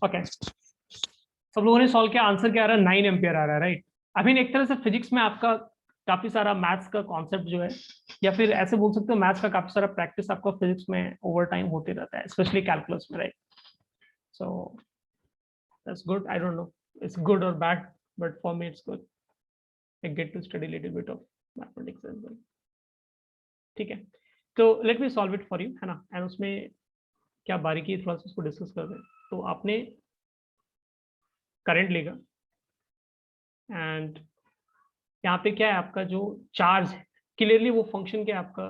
Okay, सब लोगों ने सॉल्व किया, आंसर क्या आ रहा है? 9 एम्पियर आ रहा है, राइट। आई मीन एक तरह से फिजिक्स में आपका काफी सारा मैथ्स का कॉन्सेप्ट जो है, या फिर ऐसे बोल सकते हो मैथ्स का काफी सारा प्रैक्टिस आपका फिजिक्स में ओवर टाइम होते रहता है, स्पेशली कैलकुलस में, right. So that's good. I don't know it's good और bad, but for me it's good. I get to study little bit of mathematics as well. ठीक है, तो let me solve it for you, है ना। And उसमें क्या बारीकी थोड़ा सा उसको डिस्कस कर रहे हैं। तो आपने करंट लेगा, एंड यहाँ पे क्या है आपका जो चार्ज है, क्लियरली वो फंक्शन क्या है आपका,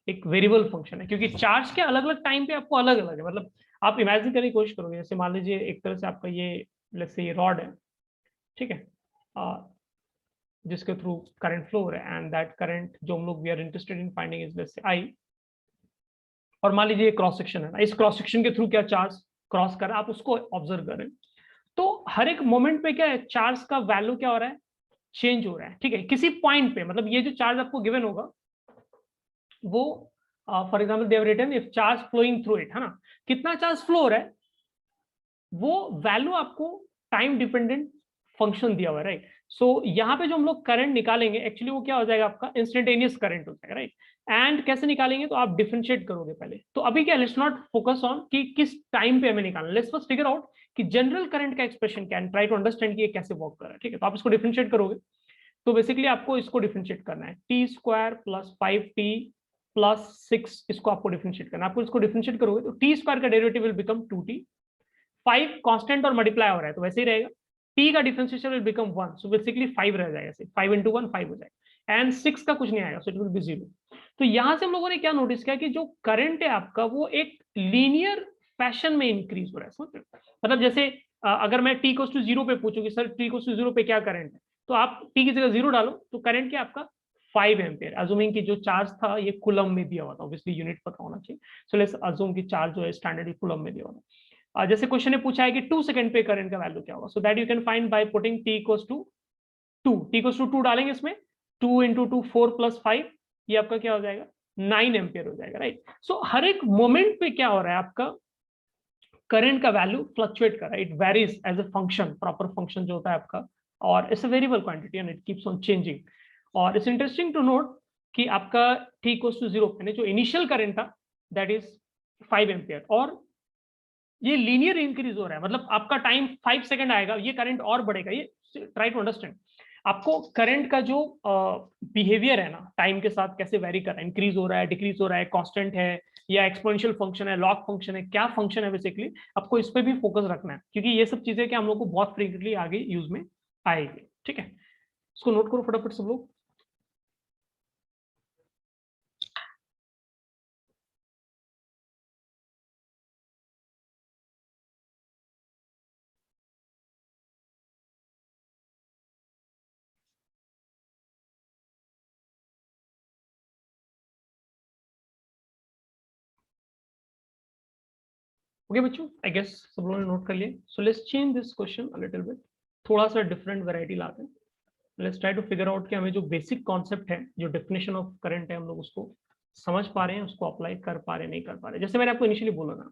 एक वेरिएबल फंक्शन है, क्योंकि चार्ज के अलग अलग टाइम पे आपको अलग अलग है। मतलब आप इमेजिन करने की कोशिश करोगे, जैसे मान लीजिए एक तरह से आपका ये लेट्स से ये रॉड है, ठीक है, जिसके थ्रू करंट फ्लो हो रहा है, एंड दैट करंट जो हम लोग we are interested in finding is let's say I. और मान लीजिए क्रॉस सेक्शन है ना, इस क्रॉस सेक्शन के थ्रू क्या चार्ज क्रॉस कर रहा है, आप उसको ऑब्जर्व करें। तो हर एक मोमेंट पे क्या है, चार्ज का वैल्यू क्या हो रहा है, चेंज हो रहा है, ठीक है, किसी पॉइंट पे। मतलब ये जो चार्ज आपको गिवन होगा वो for example they've written if charge flowing through it, है ना, कितना चार्ज फ्लो हो रहा है, वो वैल्यू आपको टाइम डिपेंडेंट फंक्शन दिया हुआ है, राइट। सो यहाँ पे जो हम लोग करंट निकालेंगे, एक्चुअली वो क्या हो जाएगा आपका, इंस्टेंटेनियस करंट हो जाएगा, राइट। एंड कैसे निकालेंगे, तो आप डिफरेंशिएट करोगे पहले। तो अभी क्या, लेट्स नॉट फोकस ऑन कि किस टाइम पे हमें निकालना, लेट्स फर्स्ट फिगर आउट कि जनरल करंट का एक्सप्रेशन क्या है, ट्राई टू अंडरस्टैंड कि ये कैसे वर्क कर रहा है, ठीक है। तो आप इसको डिफरेंशिएट करोगे, तो बेसिकली आपको इसको डिफरेंशिएट करना है, T square plus 5t plus 6, इसको आपको डिफरेंशिएट करना है। आपको इसको डिफरेंशिएट करोगे तो टी स्क्वायर का derivative will become 2t, 5 constant और मल्टीप्लाई हो रहा है तो वैसे ही रहेगा, t का differentiation will become 1, so basically 5 रह जाएगा, 5 इंटू 1 5 हो जाएगा, एंड 6 का कुछ नहीं आएगा, सो इट विल बी 0। तो यहां से हम लोगों ने क्या नोटिस किया कि जो करंट है आपका वो एक लीनियर फैशन में इंक्रीज हो रहा है, समझ रहे हो? मतलब जैसे अगर मैं t को 0 पे पूछूं कि सर t को 0 पे क्या करंट है, तो आप t की जगह 0 डालो तो करंट क्या आपका 5 एम्पियर, अज्यूमिंग कि जो चार्ज था ये कूलम में दिया हुआ था, ऑब्वियसली यूनिट पता होना चाहिए। सो लेट्स अज्यूम कि चार्ज जो है स्टैंडर्ड कूलम में दिया हुआ था। जैसे क्वेश्चन ने पूछा है कि 2 सेकंड पे करंट का वैल्यू क्या होगा, so that you can find by putting t equals to 2, t equals to 2 डालेंगे इसमें, 2 इंटू 2 4 प्लस 5, ये आपका क्या हो जाएगा 9 एम्पियर हो जाएगा, राइट। सो हर एक मोमेंट पे क्या हो रहा है आपका, करंट का वैल्यू फ्लक्चुएट कर रहा है, it varies as a function, proper function जो होता है आपका, और it's a variable quantity and it keeps on changing. और इट्स इंटरेस्टिंग टू नोट कि आपका t इक्वल्स टू 0 यानी जो इनिशियल करंट था दैट इज 5 एम्पियर, और ये लीनियर इंक्रीज हो रहा है, मतलब आपका टाइम 5 सेकंड आएगा, ये करंट और बढ़ेगा। ये ट्राई टू अंडरस्टैंड आपको करंट का जो बिहेवियर है ना, टाइम के साथ कैसे वेरी कर रहा है, इंक्रीज हो रहा है, डिक्रीज हो रहा है, कांस्टेंट है या एक्सपोनेंशियल फंक्शन है, लॉग फंक्शन है, क्या फंक्शन है, बेसिकली आपको इस पे भी फोकस रखना है, क्योंकि ये सब चीजें क्या हम लोग को बहुत फ्रीक्वेंटली आगे यूज में आएगी, ठीक है। इसको नोट करो फटाफट सब लोग। ओके बच्चों, आई गेस सब लोगों ने नोट कर लिया। So let's change this question a little bit, थोड़ा सा डिफरेंट वैरायटी लाते हैं। Let's try to figure out कि हमें जो बेसिक कॉन्सेप्ट है, जो डेफिनेशन ऑफ करंट है, हम लोग उसको समझ पा रहे हैं, उसको अप्लाई कर पा रहे हैं, नहीं कर पा रहे। जैसे मैंने आपको इनिशियली बोला ना,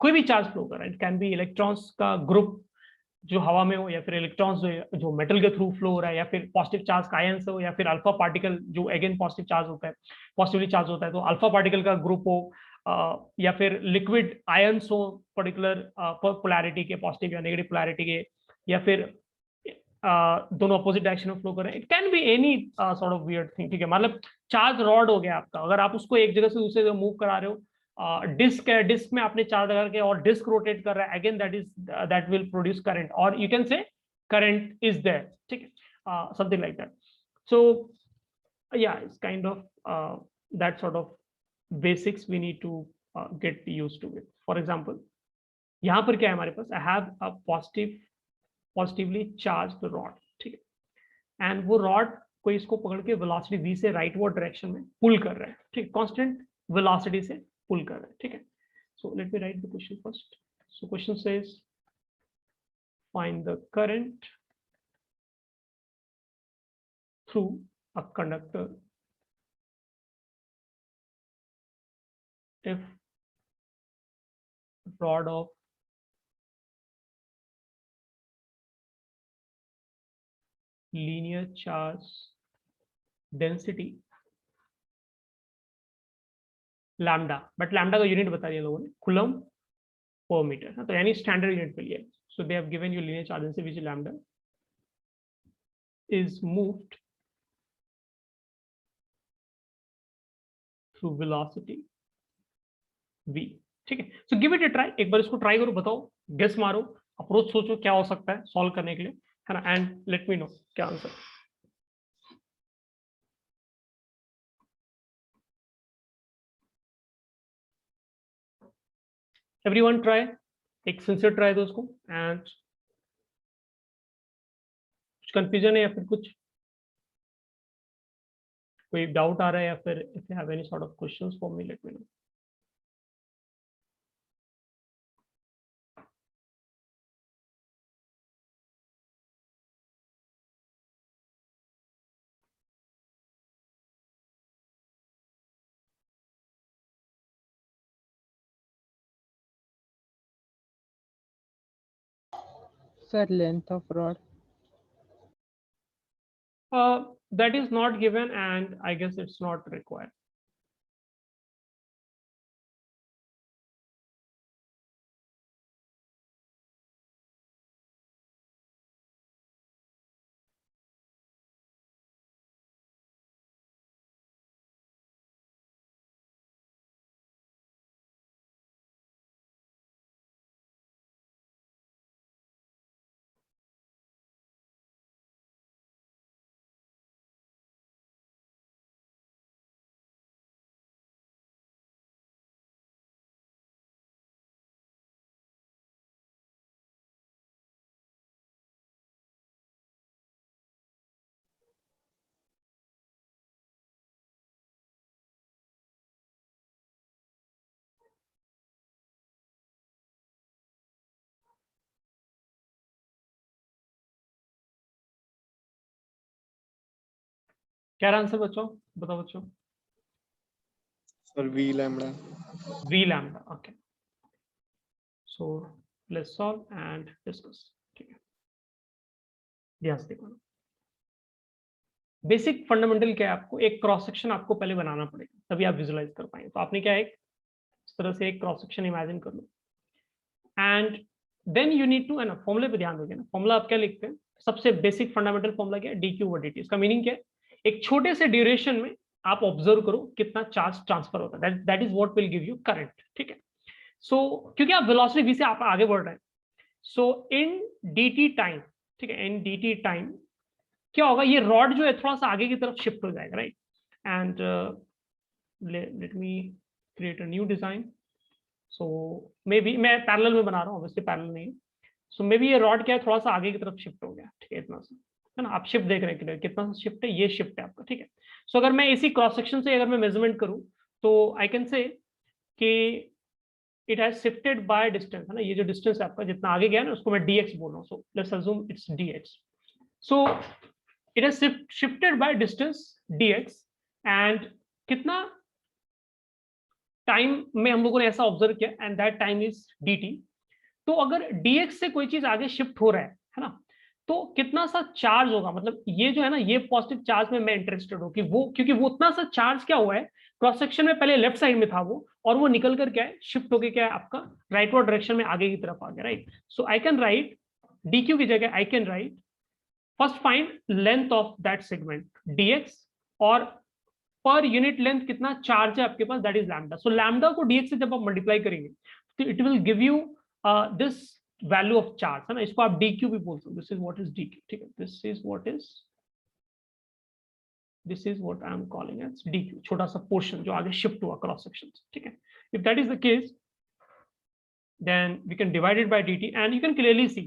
कोई भी चार्ज फ्लो कर रहा है, इट कैन बी इलेक्ट्रॉन्स का ग्रुप जो हवा में हो, या फिर इलेक्ट्रॉन्स जो मेटल के थ्रू फ्लो हो रहा है, या फिर पॉजिटिव चार्ज का आयन से हो, या फिर अल्फा पार्टिकल जो अगेन पॉजिटिव चार्ज होता है, पॉजिटिवली चार्ज होता है, तो अल्फा पार्टिकल का ग्रुप हो, या फिर लिक्विड आयंस हो पर्टिकुलर पोलैरिटी के, पॉजिटिव या नेगेटिव पोलैरिटी के, या फिर दोनों अपोजिट डायरेक्शन में फ्लो कर रहे हैं, it can be any sort of weird thing, ठीक है। मतलब चार्ज रॉड हो गया आपका, अगर आप उसको एक जगह से दूसरे जगह मूव करा रहे हो, डिस्क है, डिस्क में आपने चार्ज लगा के और डिस्क रोटेट कर रहा है, again that will produce current, और you can say current is there, ठीक है, something like that. So yeah, it's kind of that sort of basics we need to get used to it. For example, यहाँ पर क्या है हमारे पास, I have a positively charged rod, ठीक है, and वो रॉड को इसको पकड़ के वेलोसिटी v से राइटवर्ड डायरेक्शन में पुल कर रहा है, ठीक, कांस्टेंट वेलोसिटी से पुल कर रहा है, ठीक है। सो let me right the question first. So question says find the current through a conductor if rod of linear charge density lambda, but lambda का यूनिट बता दिया लोगों ने, कूलम पर मीटर, तो यानी स्टैंडर्ड यूनिट पे लिया। So they have given you linear charge density which lambda is moved through velocity v। ठीक है, so give it a try, एक बार इसको ट्राई करो, बताओ, गेस मारो, अप्रोच सोचो क्या हो सकता है सॉल्व करने के लिए, है ना, एंड लेट मी नो क्या आंसर। एवरीवन ट्राई, एक सिंसियर ट्राई दो उसको, एंड कुछ कंफ्यूजन है या फिर कुछ कोई डाउट आ रहा है, या फिर if you have any sort of questions for me let me no. Sir, length of rod. That is not given, and I guess it's not required. क्या आंसर बच्चों, बताओ बच्चों। Sir v lambda. v lambda, okay, so let's solve and discuss। ठीक है, ध्यान से देखो, basic fundamental क्या है, आपको एक क्रॉस सेक्शन आपको पहले बनाना पड़ेगा तभी आप विजुलाइज कर पाएंगे। तो आपने क्या है, इस तरह से एक क्रॉस सेक्शन इमेजिन कर लो, and then you need to, है ना, फॉर्मूले पे ध्यान दोगे ना, फॉर्मूला आप क्या लिखते हैं, सबसे बेसिक फंडामेंटल फॉर्मूला क्या है, डी क्यू डी टी। इसका मीनिंग क्या है, एक छोटे से ड्यूरेशन में आप ऑब्जर्व करो कितना चार्ज ट्रांसफर होता है, that is what will give you current. ठीक है, सो क्योंकि आप वेलोसिटी v से आप आगे बढ़ रहे हैं, सो इन dt टाइम, ठीक है, इन dt टाइम क्या होगा, ये रॉड जो है थोड़ा सा आगे की तरफ शिफ्ट हो जाएगा, right, and let me create a new design. So may be मैं पैरेलल में बना रहा हूँ, ऑब्वियसली पैरेलल नहीं है, सो मे बी ये रॉड क्या है थोड़ा सा आगे की तरफ शिफ्ट हो गया, ठीक है, इतना सा, है ना, आप शिफ्ट देख रहे हैं कितना सा शिफ्ट है, ये शिफ्ट है आपका। ठीक है, सो अगर मैं इसी क्रॉस सेक्शन से अगर मैं मेजरमेंट करूँ तो आई कैन से कि it has shifted by distance, है ना, ये जो डिस्टेंस है आपका जितना आगे गया ना उसको मैं dx बोल रहा हूँ, सो let's assume it's dx। So it has shifted by distance dx, and कितना टाइम में हम लोगों ने ऐसा ऑब्जर्व किया, and that time is dt। तो अगर dx से कोई चीज आगे शिफ्ट हो रहा है ना, तो कितना सा चार्ज होगा, मतलब ये जो है ना, ये पॉजिटिव चार्ज में मैं इंटरेस्टेड हूँ कि वो, क्योंकि वो उतना सा चार्ज क्या हुआ है क्रॉस सेक्शन में, पहले लेफ्ट साइड में था वो, और वो निकल कर क्या है शिफ्ट होके क्या है आपका राइटवर्ड डायरेक्शन में आगे की तरफ आ गया, right. So I can write dq की जगह I can write first find length of that segment dx, और पर यूनिट लेंथ कितना चार्ज है आपके पास, that is lambda. So lambda को dx से जब आप मल्टीप्लाई करेंगे तो it will give you this value of charge, है ना, इसको आप dq भी बोल सकते हो, this is what is dq। ठीक है, this is what I am calling as dq, छोटा सा पोर्शन जो आगे शिफ्ट हुआ क्रॉस सेक्शन। ठीक है, if that is the case then we can divide it by dt, and you can clearly see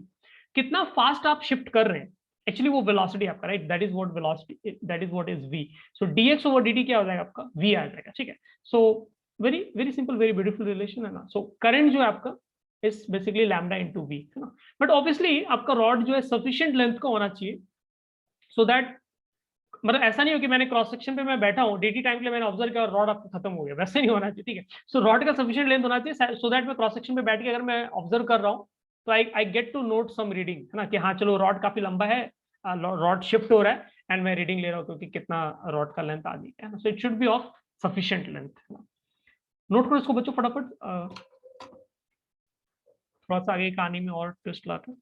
कितना फास्ट आप शिफ्ट कर रहे हैं, एक्चुअली वो वेलोसिटी आपका, right, that is what velocity, that is what is v। So dx over dt क्या हो जाएगा आपका, v आ जाएगा। ठीक है, so very very simple, very beautiful relation, है ना। सो करंट जो है आपका is basically lambda into v, है ना, बट ऑब्वियसली आपका रॉड जो है सफिशिएंट लेंथ का होना चाहिए, सो दैट मतलब ऐसा नहीं हो कि मैंने क्रॉस सेक्शन पे मैं बैठा हूँ dt टाइम के लिए मैंने ऑब्जर्व किया और रॉड आपका खत्म हो गया, वैसे नहीं होना चाहिए। ठीक है, सो रॉड का सफिशिएंट लेंथ होना चाहिए सो दैट मैं क्रॉस सेक्शन पे बैठ के अगर मैं ऑब्जर्व कर रहा हूँ तो I get to note some reading, है ना, कि हाँ चलो रॉड काफी लंबा है, रॉड शिफ्ट हो रहा है एंड मैं रीडिंग ले रहा हूँ क्योंकि कितना रॉड का लेंथ आ गया है ना, so it should be of sufficient length. Note करो इसको बच्चों फटाफट, थोड़ा सा आगे कहानी में और ट्विस्ट लाता है।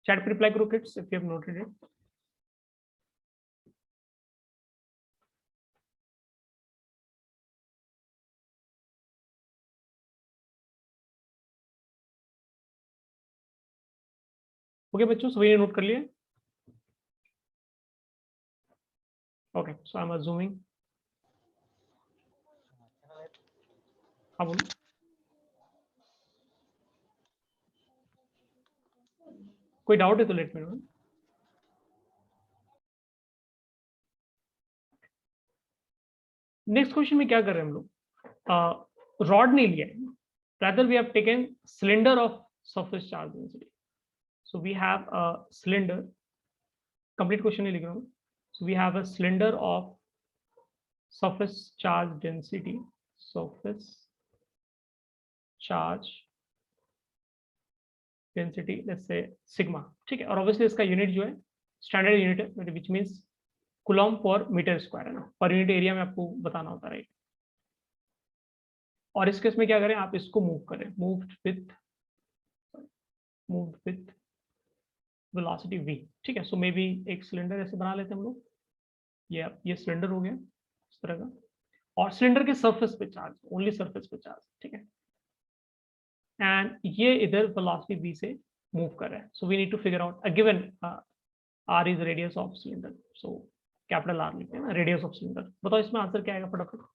चैट पे रिप्लाई करो kids if you have noted it. Okay बच्चों, सभी ने नोट कर लिया? Okay, so I am assuming, हाँ बोलो। कोई डाउट है तो let me no. Next question में क्या कर रहे हैं हम लोग, रॉड नहीं लिया है, rather we have taken cylinder of surface charge density, so we have a cylinder, complete question नहीं लिख रहा हूँ, so we have a cylinder of surface charge density, surface charge density let's say sigma, ठीक है, और obviously इसका unit जो है स्टैंडर्ड यूनिट है, which means coulomb per metre square है ना, पर यूनिट एरिया में आपको बताना होता है, राइट। और इस केस में क्या करें, आप इसको मूव करें, मूव्ड विथ वेलोसिटी v, ठीक है। सो मे बी एक सिलेंडर ऐसे बना लेते हैं हम लोग, ये सिलेंडर हो गया इस तरह का, और सिलेंडर के सरफेस पे चार्ज, ओनली सरफेस पे चार्ज, ठीक है, एंड ये इधर वेलोसिटी v से मूव कर रहा है। So we need to figure out a given r is radius of cylinder, so capital R लिखते हैं ना, रेडियस ऑफ सिलेंडर। बताओ इसमें आंसर क्या आएगा फटाफट।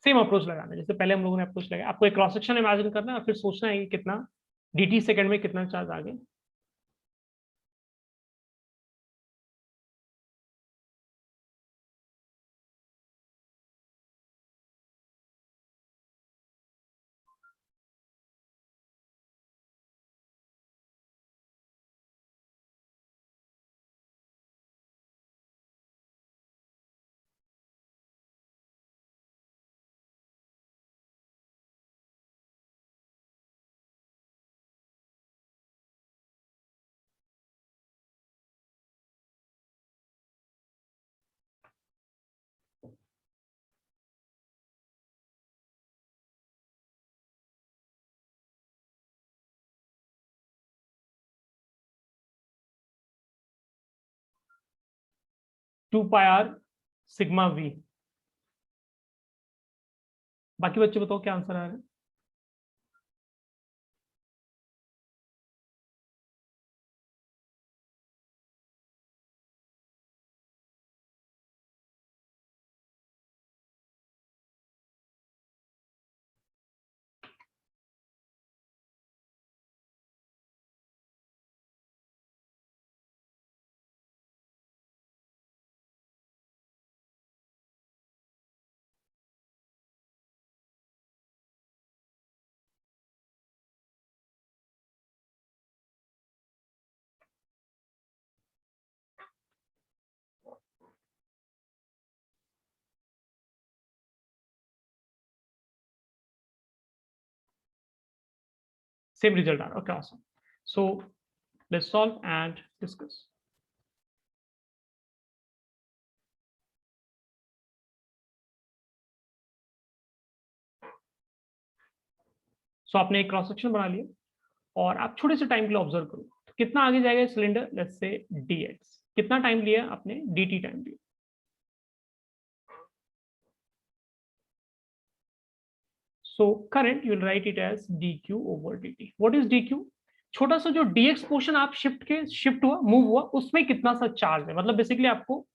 सेम अप्रोच लगाना है जैसे पहले हम लोगों ने अप्रोच लगाया, आपको एक क्रॉस सेक्शन इमेजिन करना है और फिर सोचना है कि कितना dt सेकंड में कितना चार्ज आ गया। Two pi R sigma v। बाकी बच्चे बताओ क्या आंसर आ रहा है। सेम रिजल्ट आ रहा है, okay awesome. So let's solve and discuss. So आपने एक क्रॉस सेक्शन बना लिया और आप छोटे से टाइम के लिए ऑब्जर्व करो, तो कितना आगे जाएगा सिलेंडर, लेट्स से dx, कितना टाइम लिया आपने, dt टाइम लिया। So current you will write it as dq over dt। What is dq? छोटा सा जो dx पोर्शन आप शिफ्ट हुआ, मूव हुआ, उसमें कितना सा चार्ज है, मतलब बेसिकली आपको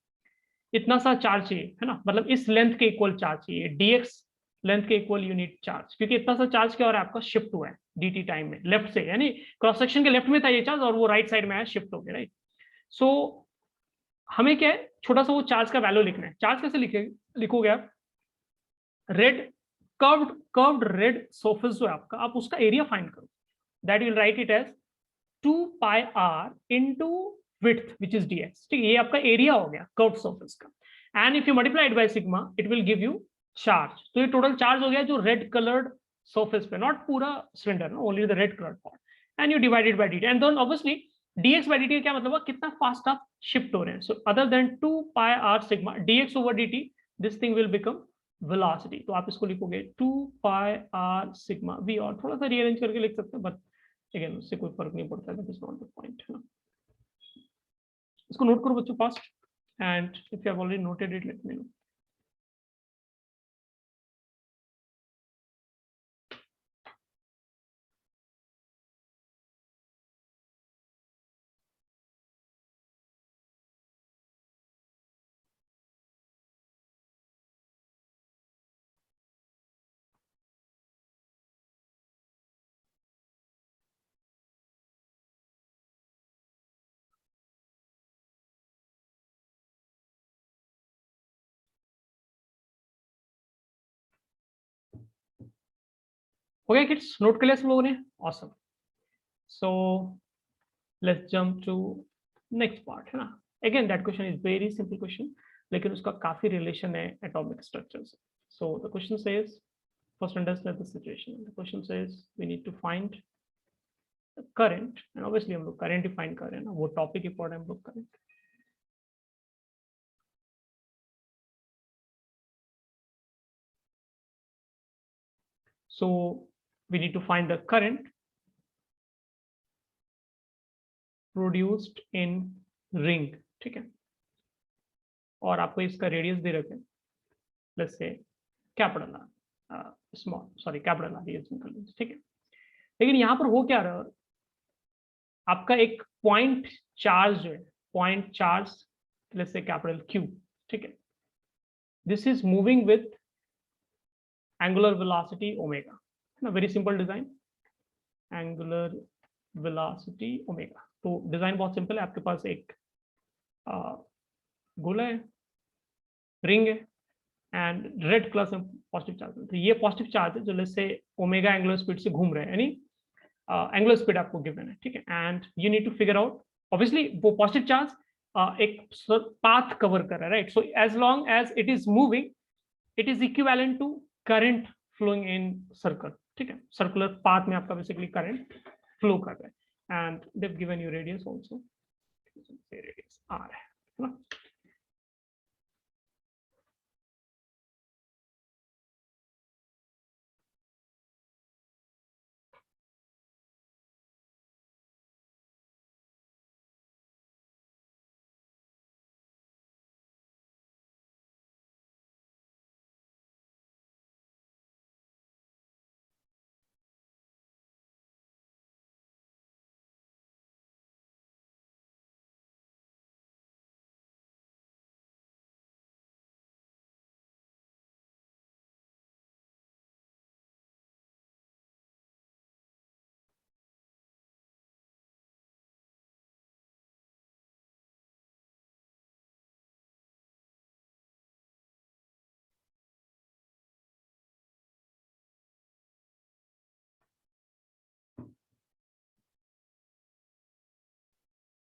इतना सा चार्ज चाहिए है ना, मतलब इस लेंथ के इक्वल चार्ज चाहिए, dx लेंथ के इक्वल यूनिट चार्ज, क्योंकि इतना सा चार्ज क्या हो रहा है आपका, शिफ्ट हुआ है dt टाइम में लेफ्ट से, यानी क्रॉस सेक्शन के लेफ्ट में था ये चार्ज और वो राइट साइड में आया, शिफ्ट हो गया, राइट। सो हमें क्या है, छोटा सा वो चार्ज का वैल्यू लिखना है। चार्ज कैसे लिखोगे आप, रेड कर्व्ड रेड सरफेस जो है आपका, आप उसका एरिया फाइंड करो, that will write it as 2 pi r into width which is dx, ठीक है, ये आपका एरिया हो गया कर्व सरफेस का, and if you multiply it by sigma it will give you charge. तो ये टोटल चार्ज हो गया जो रेड कलर्ड सरफेस पे, नॉट पूरा cylinder, only the red coloured part, and you divide it by dt, and then obviously dx by dt क्या मतलब है, कितना फास्ट आप शिफ्ट हो रहे हैं। So other than 2 pi r sigma dx over dt, this thing will become velocity. तो आप इसको लिखोगे 2 pi r sigma v, और थोड़ा सा रीअरेंज करके लिख सकते हैं, बट अगेन उससे कोई फर्क नहीं पड़ता, that is not the point, है ना। इसको नोट करो बच्चों fast, and if you have already noted it let me know. हो गया किड्स, नोट कर लिया सब लोगों ने, awesome. So let's jump to next part, है ना। Again that question is very simple question, लेकिन उसका काफी रिलेशन है एटॉमिक स्ट्रक्चर से। So the question says, first understand the situation. The question says we need to find the current, and obviously हम लोग current ही find कर रहे हैं ना, वो topic important हम लोग current। So we need to find the current produced in ring, ठीक है, और आपको इसका रेडियस दे रखे हैं, let's say capital R, small sorry capital R, ये सिंपल, ठीक है। लेकिन यहाँ पर हो क्या रहा है, आपका एक पॉइंट चार्ज जो है, point charge let's say capital Q, ठीक है, this is moving with angular velocity omega, है ना, very simple design, angular velocity omega. तो डिजाइन बहुत सिंपल है, आपके पास एक गोला है, रिंग है, एंड रेड कलर से पॉजिटिव चार्ज है। तो ये पॉजिटिव चार्ज है जो let's say omega angular speed से घूम रहे हैं, यानी एंगुलर स्पीड आपको गिवन है, ठीक है, and you need to figure out, obviously वो पॉजिटिव चार्ज एक पाथ कवर कर रहा है, right. So as long as it is moving it is equivalent to current flowing in circle, ठीक है, सर्कुलर पाथ में आपका बेसिकली करंट फ्लो कर रहा है, and they've given you radius also, radius R है ना।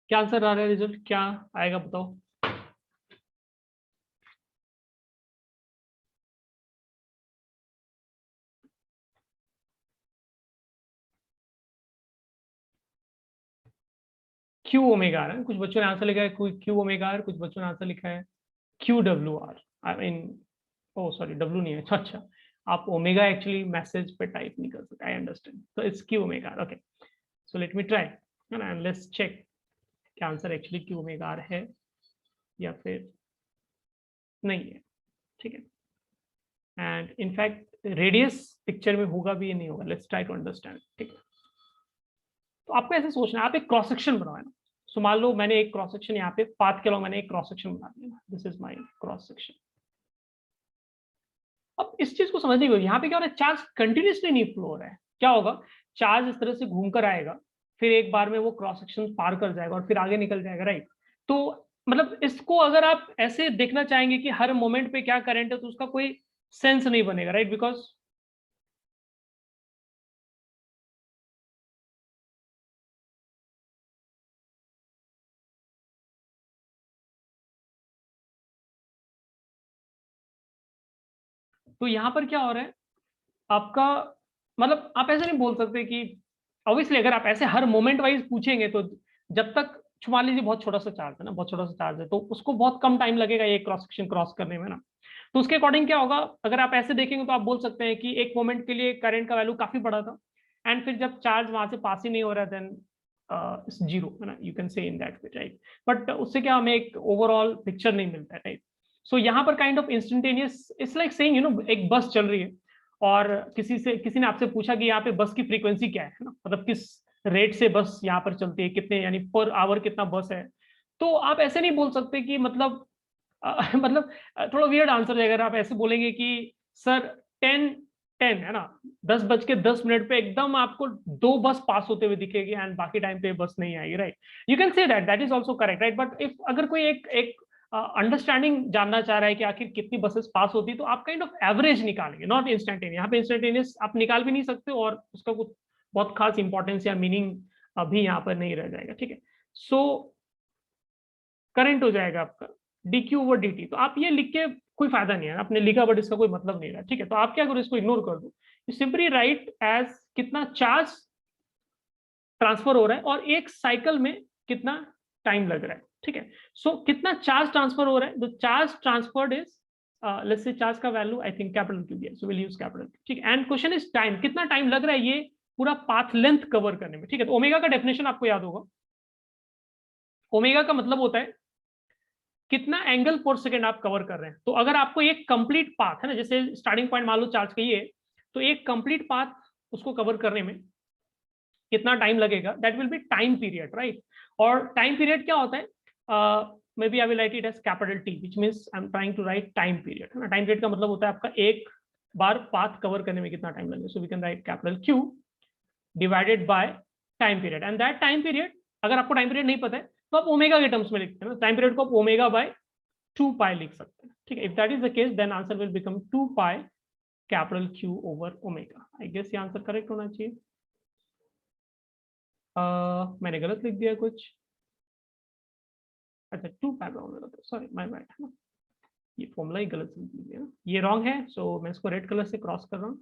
क्या आंसर आ रहा है, रिजल्ट क्या आएगा बताओ। क्यू ओमेगा आर है, कुछ बच्चों ने आंसर लिखा है क्यू ओमेगा आर, कुछ बच्चों ने आंसर लिखा है Q W R, I mean oh sorry W नहीं है, अच्छा आप ओमेगा एक्चुअली मैसेज पे टाइप नहीं कर सकते, आई अंडरस्टैंड, तो it's Q omega R, okay. So let me try and let's check क्या answer actually Q omega R है या फिर नहीं है, ठीक है, एंड इनफैक्ट रेडियस पिक्चर में होगा भी या नहीं होगा, लेट्स ट्राई टू अंडरस्टैंड, ठीक है। तो आपको ऐसे सोचना है, आप एक क्रॉस सेक्शन बनाओ, है ना। सो मान लो मैंने एक क्रॉस सेक्शन यहाँ पे पाथ के अलॉन्ग मैंने एक क्रॉस सेक्शन बना दिया, this is my cross section. अब इस चीज को समझने की यहाँ पे क्या हो रहा है, चार्ज कंटिन्यूसली नहीं फ्लो हो रहा है, क्या होगा, चार्ज इस तरह से घूमकर आएगा, फिर एक बार में वो क्रॉस सेक्शन पार कर जाएगा और फिर आगे निकल जाएगा, राइट। तो मतलब इसको अगर आप ऐसे देखना चाहेंगे कि हर मोमेंट पे क्या करंट है, तो उसका कोई सेंस नहीं बनेगा, राइट, बिकॉज तो यहाँ पर क्या हो रहा है आपका, मतलब आप ऐसे नहीं बोल सकते कि ऑब्वियसली अगर आप ऐसे हर मोमेंट वाइज पूछेंगे तो जब तक मान लीजिए बहुत छोटा सा चार्ज है ना, बहुत छोटा सा चार्ज है तो उसको बहुत कम टाइम लगेगा ये क्रॉस सेक्शन क्रॉस करने में ना। तो उसके अकॉर्डिंग क्या होगा, अगर आप ऐसे देखेंगे तो आप बोल सकते हैं कि एक मोमेंट के लिए करंट का वैल्यू काफी बड़ा था एंड फिर जब चार्ज वहां से पास ही नहीं हो रहा देन जीरो है ना, यू कैन से in that way right. But उससे क्या हमें एक ओवरऑल पिक्चर नहीं मिलता है राइट। सो यहाँ पर kind of instantaneous it's like saying you know एक बस चल रही है और किसी ने आपसे पूछा कि यहाँ पे बस की फ्रीक्वेंसी क्या है ना, मतलब किस रेट से बस यहाँ पर चलती है, कितने यानी पर आवर कितना बस है। तो आप ऐसे नहीं बोल सकते कि मतलब मतलब थोड़ा वियर्ड आंसर है अगर आप ऐसे बोलेंगे कि सर 10 है ना, 10:10 पे एकदम आपको 2 बस पास होते हुए दिखेगी एंड बाकी टाइम पे बस नहीं आएगी right. You can say that is also correct right. But if अगर कोई एक अंडरस्टैंडिंग जानना चाह रहा है कि आखिर कितनी बसेस पास होती है तो आप काइंड ऑफ एवरेज निकालेंगे, नॉट इंस्टेंटेनियस। यहाँ पे इंस्टेंटेनियस आप निकाल भी नहीं सकते और उसका कुछ बहुत खास इंपॉर्टेंस या मीनिंग अभी यहाँ पर नहीं रह जाएगा ठीक है। सो करंट हो जाएगा आपका dq/dt। तो आप ये लिख के कोई फायदा नहीं है, आपने लिखा बट इसका कोई मतलब नहीं रहा ठीक है। तो आप क्या करो, इसको इग्नोर कर दो, सिंपली राइट एज कितना चार्ज ट्रांसफर हो रहा है और एक साइकिल में कितना टाइम लग रहा है ठीक है। सो कितना चार्ज ट्रांसफर हो रहा है, the charge transferred is let's say charge का value I think capital Q दिया, सो विल यूज कैपिटल ठीक है। एंड क्वेश्चन इज टाइम, कितना टाइम लग रहा है ये पूरा पाथ लेंथ कवर करने में ठीक है। तो ओमेगा का डेफिनेशन आपको याद होगा, ओमेगा का मतलब होता है कितना एंगल पर सेकेंड आप कवर कर रहे हैं। तो अगर आपको एक कंप्लीट पाथ है ना, जैसे स्टार्टिंग पॉइंट मान लो चार्ज का ये, तो एक कंप्लीट पाथ उसको कवर करने में कितना टाइम लगेगा, that will be time period right. और टाइम पीरियड क्या होता है, maybe I will write it as capital T which means I am trying to write time period है ना। टाइम पीरियड का मतलब होता है आपका एक बार पाथ कवर करने में कितना टाइम लगेगा। So we can write capital Q divided by time period and that time period, अगर आपको टाइम पीरियड नहीं पता है तो आप ओमेगा के टर्म्स में लिखते हैं ना, टाइम पीरियड को आप ओमेगा बाय 2 पाई लिख सकते हैं ठीक है। If that is the case then answer will become 2 pi capital Q over omega. I guess ये आंसर करेक्ट होना चाहिए। मैंने गलत लिख दिया कुछ, अच्छा 2 pi by omega, sorry my bad है ना, ये फॉर्मूला ही गलत लिख दिया ना, ये रॉन्ग है। सो मैं इसको रेड कलर से क्रॉस कर रहा हूँ,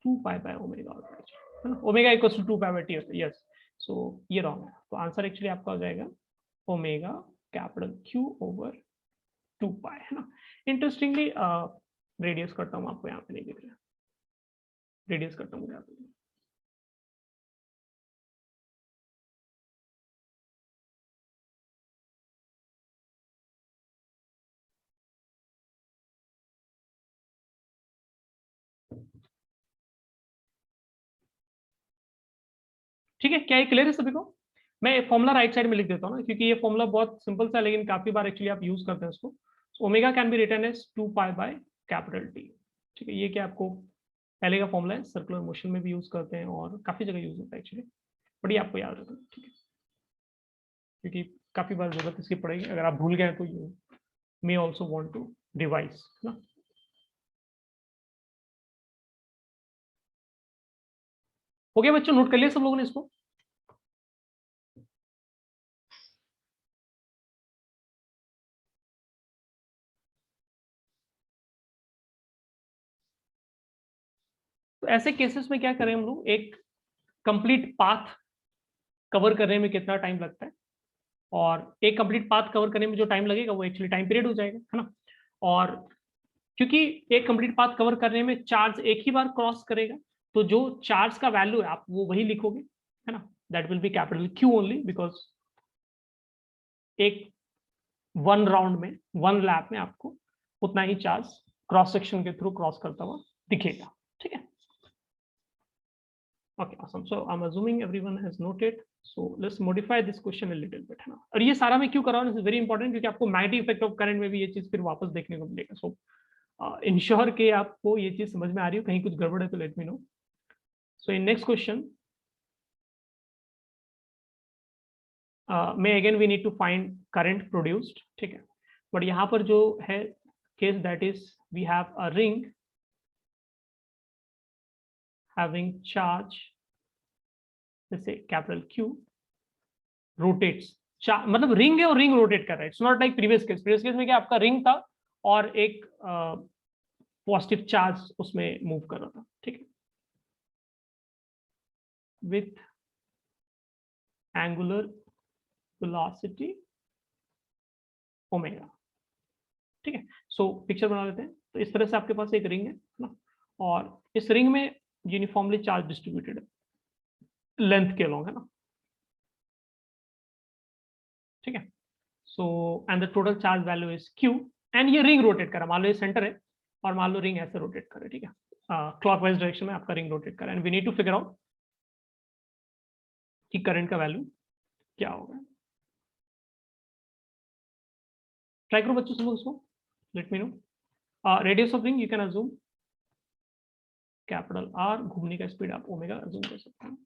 2 पाई बाय ओमेगा है ना, omega equals to 2 pi by T होता है यस। सो ये रॉन्ग है, तो आंसर एक्चुअली आपका हो जाएगा ओमेगा कैपिटल क्यू ओवर 2 पाई है ना। इंटरेस्टिंगली रेडियस करता हूँ, आपको यहाँ पे नहीं दिख रहा, रेडियस करता हूँ यहाँ पे। ठीक है, क्या ये क्लियर है सभी को? मैं फॉर्मूला राइट साइड में लिख देता हूँ ना, क्योंकि ये फॉर्मूला बहुत सिंपल सा है लेकिन काफी बार एक्चुअली आप यूज करते हैं इसको। Omega can be written as 2 pi by capital T ठीक है। ये क्या आपको पहले का फॉर्मूला है, सर्कुलर मोशन में भी यूज करते हैं और काफी जगह यूज होता है एक्चुअली, बट ये आपको याद रखना ठीक है, क्योंकि काफी बार जरूरत इसकी पड़ेगी। अगर आप भूल गए तो you may also want to revise ना। हो गया बच्चों, नोट कर लिया सब लोगों ने इसको? तो ऐसे केसेस में क्या करें हम लोग, एक कंप्लीट पाथ कवर करने में कितना टाइम लगता है, और एक कंप्लीट पाथ कवर करने में जो टाइम लगेगा वो एक्चुअली टाइम पीरियड हो जाएगा है ना। और क्योंकि एक कंप्लीट पाथ कवर करने में चार्ज एक ही बार क्रॉस करेगा, तो जो चार्ज का वैल्यू है आप वो वही लिखोगे है ना, that will B capital Q only, because एक वन राउंड में, वन लैप में आपको उतना ही चार्ज क्रॉस सेक्शन के थ्रू क्रॉस करता हुआ दिखेगा ठीक है। Okay, awesome. So I'm assuming everyone has noted. So let's modify this question a little bit है ना। और ये सारा मैं क्यों कर रहा हूँ, वेरी इंपॉर्टेंट, क्योंकि आपको मैग्नेटिक इफेक्ट ऑफ करंट में भी ये चीज फिर वापस देखने को मिलेगा। सो इंश्योर के आपको ये चीज समझ में आ रही हो, कहीं कुछ गड़बड़ है तो let me know. So in next question में again we need to find current produced ठीक है। बट यहाँ पर जो है case that is we have a ring having charge जैसे कैपिटल Q रोटेट्स, मतलब रिंग है और रिंग रोटेट कर रहा है। It's not like previous case में क्या आपका रिंग था और एक पॉजिटिव चार्ज उसमें मूव कर रहा था, ठीक है, विथ एंगुलर वेलोसिटी ओमेगा, ठीक है। सो पिक्चर बना लेते हैं। तो इस तरह से आपके पास एक रिंग है ना, और इस रिंग में यूनिफॉर्मली चार्ज डिस्ट्रीब्यूटेड है लेंथ के अलॉन्ग, है ना, ठीक है। So and the total charge value is Q, and ये रिंग रोटेट कर रहा है, मान लो ये सेंटर है और मान लो रिंग ऐसे रोटेट कर रहा है, ठीक है, क्लॉकवाइज डायरेक्शन में आपका रिंग रोटेट कर रहा है, and we need to figure out कि करंट का वैल्यू क्या होगा। ट्राई करो बच्चों, समझो उसको, let me know. Radius of ring you can assume capital R, घूमने का स्पीड आप ओमेगा अज्यूम कर सकते हैं।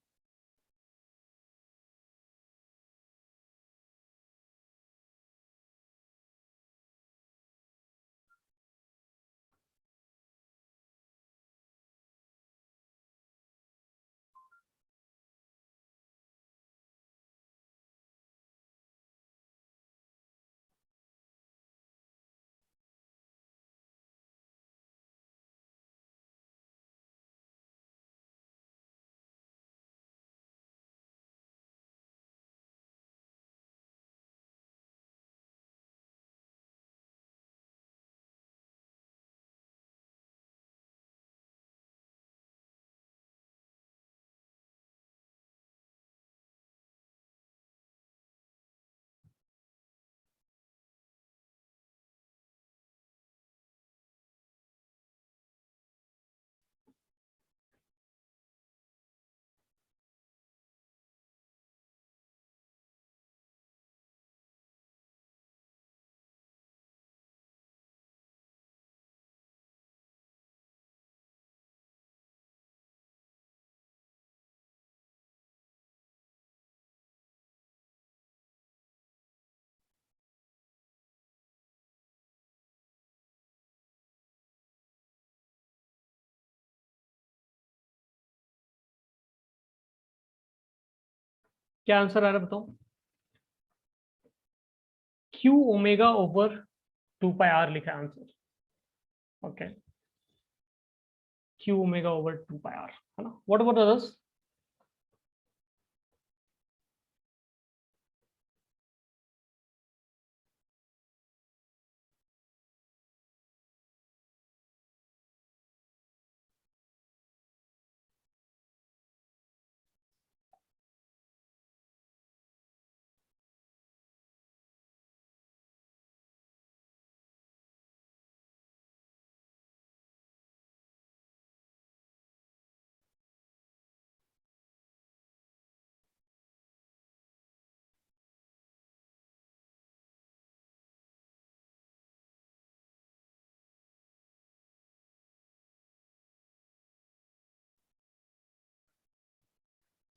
क्या आंसर आ रहा है बताओ। Q omega over 2 pi R लिखा है answer, okay, Q omega over 2 pi R, है ना। What about others?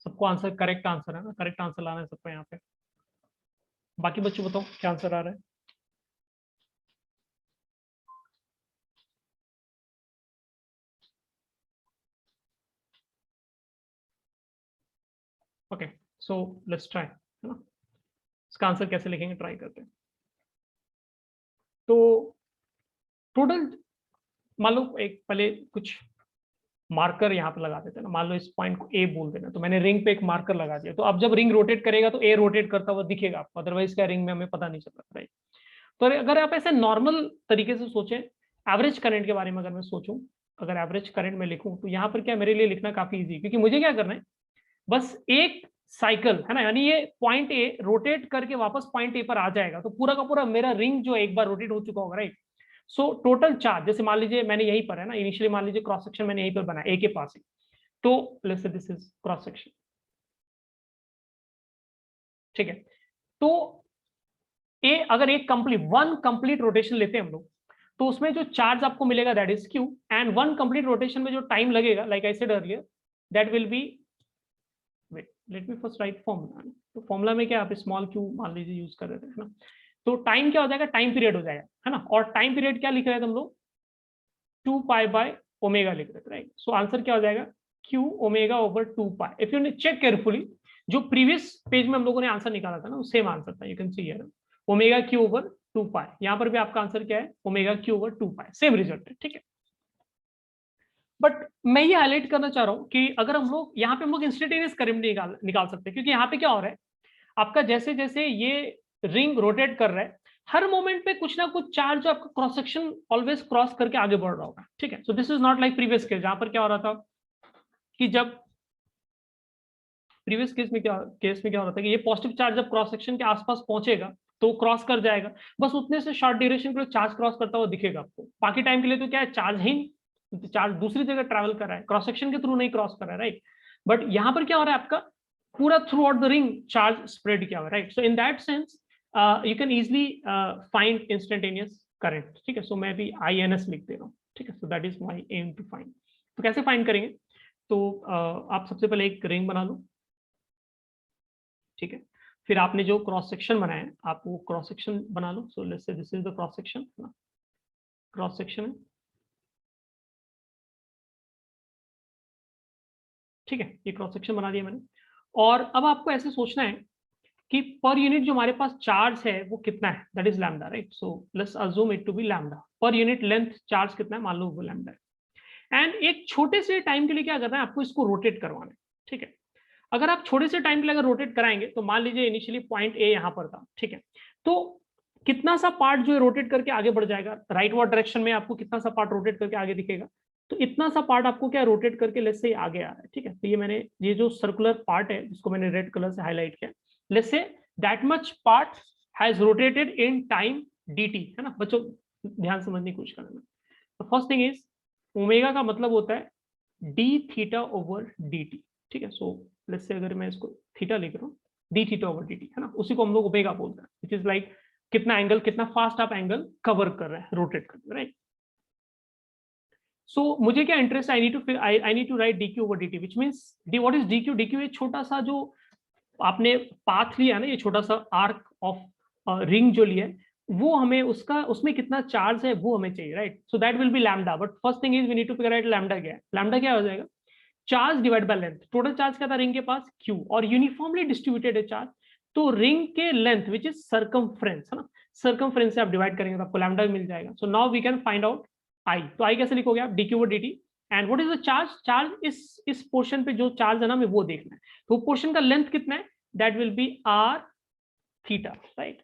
सबको आंसर करेक्ट आंसर है ना, करेक्ट आंसर लाना है सबको यहाँ पे। बाकी बच्चों बताओ क्या आंसर आ रहा है। ओके, सो लेट्स ट्राई, है ना, इसका आंसर कैसे लिखेंगे ट्राई करते हैं। तो टोटल मान लो एक पहले कुछ मार्कर यहाँ पे लगा देते हैं ना, मान लो इस पॉइंट को ए बोल देना, तो मैंने रिंग पे एक मार्कर लगा दिया, तो अब जब रिंग रोटेट करेगा तो ए रोटेट करता हुआ दिखेगा आपको, अदरवाइज क्या रिंग में हमें पता नहीं चल रहा, राइट। तो अगर आप ऐसे नॉर्मल तरीके से सोचें, एवरेज करंट के बारे में अगर मैं सोचूं, अगर एवरेज करंट में लिखूं, तो यहाँ पर क्या मेरे लिए लिखना काफी इजी, क्योंकि मुझे क्या करना है, बस एक साइकिल, है ना, यानी ये पॉइंट ए रोटेट करके वापस पॉइंट ए पर आ जाएगा, तो पूरा का पूरा मेरा रिंग जो एक बार रोटेट हो चुका होगा, राइट। सो टोटल चार्ज, जैसे मान लीजिए मैंने यहीं पर, है ना, इनिशियली मान लीजिए क्रॉस सेक्शन मैंने यहीं पर बनाया ए के पास ही, तो let's say this is cross section, ठीक है। तो ए अगर एक कंप्लीट वन कंप्लीट रोटेशन लेते हैं हम लोग, तो उसमें जो चार्ज आपको मिलेगा that is Q, and one complete rotation में जो टाइम लगेगा, like I said earlier, that will be, wait let me first write formula. तो फॉर्मूला में क्या आप स्मॉल क्यू मान लीजिए यूज कर रहे थे, है ना, तो टाइम क्या हो जाएगा, टाइम पीरियड हो जाएगा, है ना, और टाइम पीरियड क्या लिख रहे थे हम लोग, 2 पाई बाय ओमेगा लिख रहे थे, राइट। सो आंसर क्या हो जाएगा, Q omega over 2 pi. If you check carefully, जो प्रीवियस पेज में हम लोगों ने आंसर निकाला था ना, सेम आंसर था, you can see here omega Q over 2 pi, यहाँ पर भी आपका आंसर क्या है, omega Q over 2 pi, same result है, ठीक है। बट मैं ये हाईलाइट करना चाह रहा हूँ कि अगर हम लोग यहाँ पे हम लोग इंस्टेंटेनियस करंट निकाल निकाल सकते हैं, क्योंकि यहाँ पे क्या हो रहा है, आपका जैसे जैसे ये रिंग रोटेट कर रहा है, हर मोमेंट पे कुछ ना कुछ चार्ज आपका क्रॉस सेक्शन ऑलवेज क्रॉस करके आगे बढ़ रहा होगा, ठीक है। So this is not like previous case, जहां पर क्या हो रहा था कि जब प्रीवियस केस में क्या हो रहा था कि ये पॉजिटिव चार्ज जब क्रॉस सेक्शन के आसपास पहुंचेगा तो क्रॉस कर जाएगा, बस उतने से शॉर्ट ड्यूरेशन के लिए चार्ज क्रॉस करता हुआ दिखेगा आपको, बाकी टाइम के लिए तो क्या है, चार्ज ही नहीं, चार्ज दूसरी जगह ट्रैवल कर रहा है, क्रॉस सेक्शन के थ्रू नहीं क्रॉस कर रहा है, राइट। बट यहां पर क्या हो रहा है, आपका पूरा through out the ring charge spread किया हुआ है, right. So in that sense you can easily find instantaneous current, ठीक है। सो मैं भी INS लिख दे रहा हूँ, ठीक है। So that is my aim to find. तो कैसे फाइंड करेंगे, तो आप सबसे पहले एक रिंग बना लो, ठीक है। फिर आपने जो क्रॉस सेक्शन बनाया है, आप वो क्रॉस सेक्शन बना लो। So let's say this is the cross section, cross section है, ठीक है। ये क्रॉस सेक्शन बना दिया मैंने। और अब आपको ऐसे सोचना है कि पर यूनिट जो हमारे पास चार्ज है वो कितना है, that is lambda, right. So let's assume it to be lambda, per unit length charge कितना है, मान लो वो लैम्डा है। एंड एक छोटे से टाइम के लिए क्या करना है, आपको इसको रोटेट करवाना है, ठीक है। अगर आप छोटे से टाइम के लिए अगर रोटेट कराएंगे, तो मान लीजिए इनिशियली पॉइंट ए यहाँ पर था, ठीक है। तो कितना सा पार्ट जो है रोटेट करके आगे बढ़ जाएगा, राइट वर्ड डायरेक्शन में आपको कितना सा पार्ट रोटेट करके आगे दिखेगा, तो इतना सा पार्ट आपको क्या रोटेट करके लेट्स से आगे आ रहा है, ठीक है। तो ये मैंने ये जो सर्कुलर पार्ट है जिसको मैंने रेड कलर से हाईलाइट किया, let's say that much part has rotated in time dt, है ना बच्चों, ध्यान समझने की कोशिश करना। फर्स्ट थिंग इज ओमेगा का मतलब होता है d थीटा ओवर dt, ठीक है। सो लेट्स से अगर मैं इसको थीटा लिख रहा हूँ, d थीटा ओवर dt, है ना, उसी को हम लोग ओमेगा बोलते हैं, विच इज लाइक कितना एंगल, कितना फास्ट आप एंगल कवर कर रहे हैं, रोटेट कर रहे हैं, राइट। सो मुझे क्या interest, I need to write dq over dt, which means D what is dq, dq ये छोटा सा जो आपने पाथ लिया ना, ये छोटा सा आर्क ऑफ रिंग जो लिया है, वो हमें उसका उसमें कितना चार्ज है वो हमें चाहिए, right. So that will be lambda, but first thing is we need to figure out lambda क्या है। लैम्डा क्या हो जाएगा, charge divide by length, total charge क्या था रिंग के पास q, और यूनिफॉर्मली डिस्ट्रीब्यूटेड है चार्ज, तो रिंग के लेंथ विच इज सर्कमफ्रेंस, है ना, सर्कमफ्रेंस से आप डिवाइड करेंगे तो आपको लैम्डा मिल जाएगा। So now we can find out I, तो आई कैसे लिखोगे आप, dq over dt। And what is the charge, charge इस पोर्शन पे जो चार्ज है ना, हमें वो देखना है, तो पोर्शन का लेंथ कितना है, that will be r theta, right.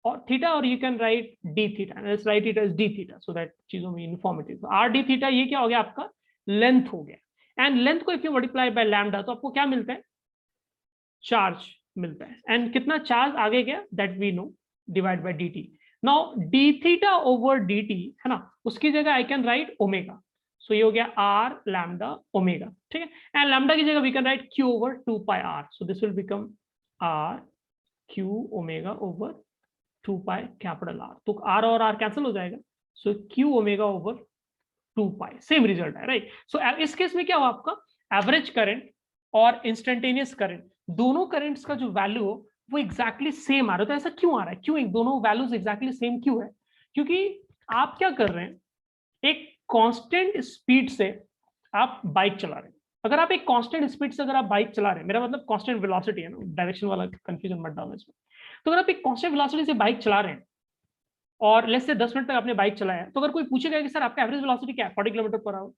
और थीटा, और you can write d theta, let's write it as d theta so that चीजों में यूनिफॉर्मिटी। r d थीटा ये क्या हो गया, आपका लेंथ हो गया। एंड लेंथ को if you multiply by lambda, तो आपको क्या मिलता है, चार्ज मिलता है। एंड कितना चार्ज आगे गया, that we know, divide by dt। Now d theta over dt, है ना, उसकी जगह I can write omega, so ये हो गया r लैम्डा ओमेगा, ठीक है। एंड लैम्डा की जगह we can write q over 2 pi r, so this will become r q omega over 2 pi capital R, तो आर और आर कैंसिल हो जाएगा, so Q omega over 2 pi, same result है, right. So इस case में क्या हुआ, आपका एवरेज करंट और इंस्टेंटेनियस करंट, दोनों करंट्स का जो वैल्यू हो वो एग्जैक्टली सेम आ रहा है। तो ऐसा क्यों आ रहा है, क्यों एक दोनों वैल्यूज एग्जैक्टली सेम क्यों है, क्योंकि आप क्या कर रहे हैं, एक कांस्टेंट स्पीड से आप बाइक चला रहे हैं। अगर आप एक कांस्टेंट स्पीड से अगर आप बाइक चला रहे हैं, मेरा मतलब कांस्टेंट वेलोसिटी है ना, डायरेक्शन वाला कंफ्यूजन मत डालना इसमें। तो अगर आप एक कांस्टेंट वेलोसिटी से बाइक चला रहे हैं और लेट्स से 10 मिनट तक आपने बाइक चलाया, तो अगर कोई पूछेगा कि सर आपका एवरेज वेलोसिटी क्या है, 40 किलोमीटर पर आवर,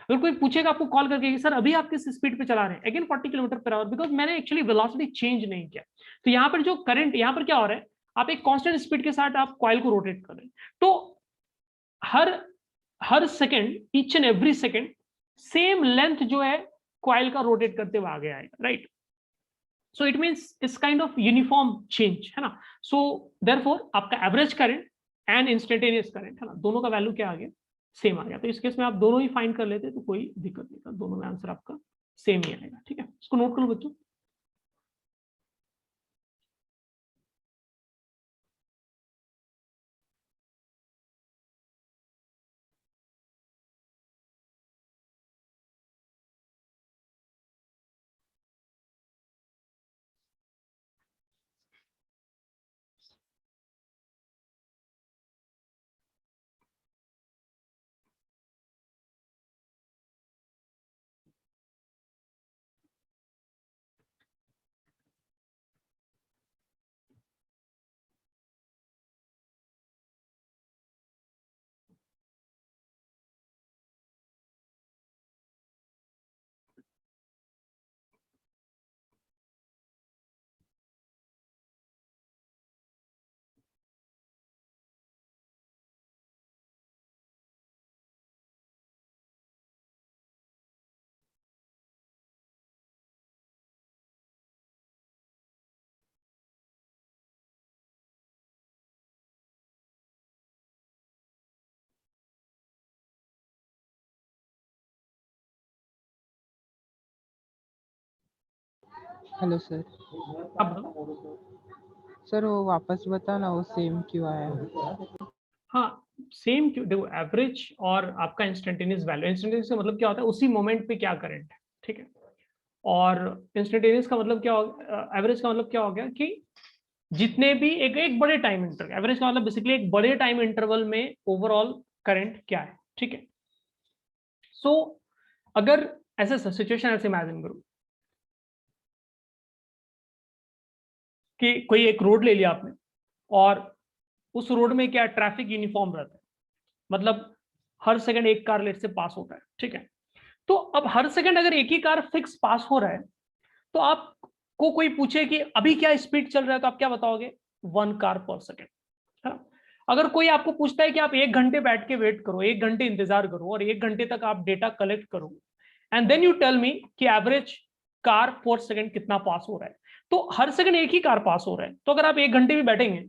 अगर कोई पूछेगा आपको कॉल करके कि सर अभी आप किस स्पीड पे चला रहे हैं, again 40 kilometre per hour, because मैंने एक्चुअली वेलोसिटी चेंज नहीं किया। तो यहाँ पर जो करंट, यहाँ पर क्या हो रहा है, आप एक कांस्टेंट स्पीड के साथ आप कॉइल को रोटेट कर रहे हैं, तो हर हर second, each and every second same length जो है कॉइल का रोटेट करते हुए आगे आएगा, राइट। सो इट मीन्स इस काइंड ऑफ यूनिफॉर्म चेंज, है ना। सो देयरफॉर आपका average current and instantaneous current, है ना, दोनों का वैल्यू क्या आ गया, सेम आ गया। तो इस केस में आप दोनों ही फाइंड कर लेते तो कोई दिक्कत नहीं था, दोनों में आंसर आपका सेम ही आएगा, ठीक है। इसको नोट करो बच्चों। Hello sir. अब बताओ। सर वो वापस बताओ ना, वो सेम क्यों आया? हाँ, सेम क्यों, देखो एवरेज और आपका इंस्टेंटेनियस वैल्यू, इंस्टेंटेनियस का मतलब क्या होता है, उसी मोमेंट पे क्या करंट है, ठीक है। और इंस्टेंटेनियस का मतलब क्या हो, एवरेज का मतलब क्या हो गया कि जितने भी एक बड़े टाइम इंटरवल, एवरेज का मतलब बेसिकली एक बड़े टाइम इंटरवल में ओवरऑल करंट क्या है, ठीक है। सो अगर ऐसे सिचुएशन ऐसे इमेजिन करो कि कोई एक रोड ले लिया आपने, और उस रोड में क्या ट्रैफिक यूनिफॉर्म रहता है, मतलब हर सेकंड एक कार लेट से पास होता है, ठीक है। तो अब हर सेकंड अगर एक ही कार फिक्स पास हो रहा है, तो आपको कोई पूछे कि अभी क्या स्पीड चल रहा है, तो आप क्या बताओगे, 1 कार पर सेकंड, है ना। अगर कोई आपको पूछता है कि आप 1 घंटे बैठ के वेट करो, 1 घंटे इंतजार करो, और 1 घंटे तक आप डेटा कलेक्ट करो, and then you tell me कि एवरेज कार पर सेकंड कितना पास हो रहा है, तो हर सेकंड एक ही कार पास हो रहा है। तो अगर आप 1 घंटे भी बैठेंगे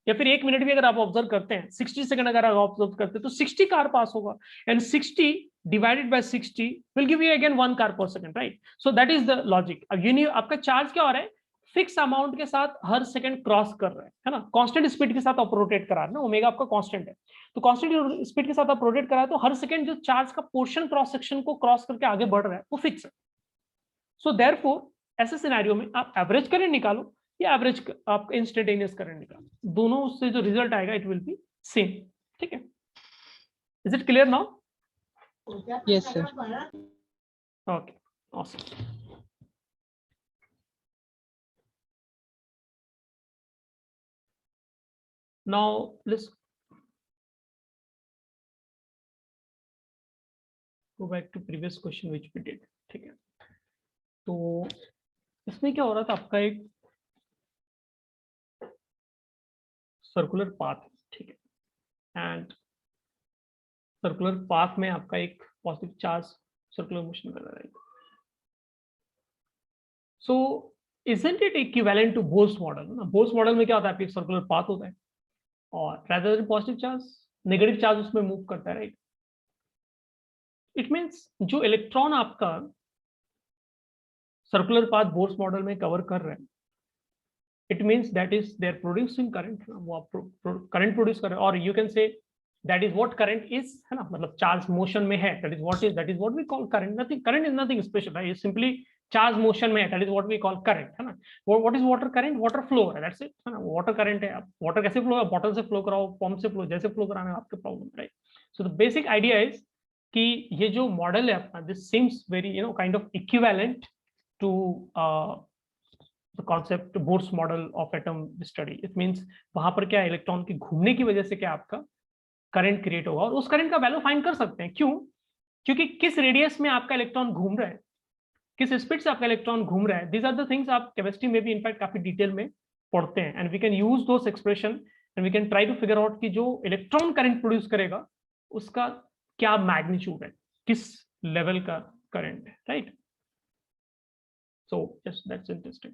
या फिर 1 मिनट भी अगर आप ऑब्जर्व करते हैं, 60 सेकंड अगर आप ऑब्जर्व करते हैं, तो 60 कार पास होगा, and 60 divided by 60 will give you again 1 car per second, right. So that is the logic. अब आपका चार्ज क्या हो रहा है, फिक्स अमाउंट के साथ हर सेकंड क्रॉस कर रहा है ना, कांस्टेंट स्पीड के साथ आप रोटेट करा रहे हैं ना, ओमेगा आपका कांस्टेंट है, तो कांस्टेंट स्पीड के साथ आप रोटेट करा है, तो हर सेकंड जो चार्ज का पोर्शन क्रॉस सेक्शन को क्रॉस करके आगे बढ़ रहा है वो फिक्स है। सो देयरफॉर ऐसे सिनेरियो में आप एवरेज करंट निकालो या एवरेज आप इंस्टेंटेनियस करंट निकालो, दोनों उससे जो रिजल्ट आएगा इट विल बी सेम, ठीक है। Is it clear now? Yes sir. Okay, awesome. Now let's go back to previous question which we did, ठीक है। तो इसमें क्या हो रहा था, आपका एक सर्कुलर पाथ है, ठीक है, एंड सर्कुलर पाथ में आपका एक पॉजिटिव चार्ज सर्कुलर मोशन कर रहा है। सो isn't it equivalent to Bohr's model ना, बोर्स मॉडल में क्या होता है, आपकी सर्कुलर पाथ होता है, और rather than positive charge negative charge उसमें मूव करता है, राइट। इट मीन्स जो इलेक्ट्रॉन आपका सर्कुलर पाथ बोर्स मॉडल में कवर कर रहे हैं, it means that is there producing current, वो आप करंट प्रोड्यूस कर रहे हैं, और you can say that is what current is, है ना, मतलब चार्ज मोशन में है, that is what we call current. Nothing, current is nothing special, right, simply charge motion में है, that is what we call current, है ना। What is water current, water flow है, दैट्स इट, है ना, water current है। Water कैसे flow है, बॉटल से फ्लो कराओ, पंप से फ्लो, जैसे फ्लो कराना है आपके problem, right. So the basic idea is कि ये जो मॉडल है अपना, this seems very kind of equivalent to the concept Bohr's model of atom study. It means वहां पर क्या इलेक्ट्रॉन के घूमने की वजह से क्या आपका करंट क्रिएट होगा, और उस करंट का वैल्यू फाइंड कर सकते हैं। क्यों? क्योंकि किस रेडियस में आपका इलेक्ट्रॉन घूम रहा है, किस स्पीड से आपका इलेक्ट्रॉन घूम रहा है, दीज आर द थिंग्स आप केमिस्ट्री में भी इनफैक्ट काफी डिटेल में पढ़ते हैं, and we can use those expression and we can try to figure out कि जो इलेक्ट्रॉन करंट प्रोड्यूस करेगा उसका क्या मैग्नीट्यूड है, किस लेवल का करंट है, right. So just that's interesting.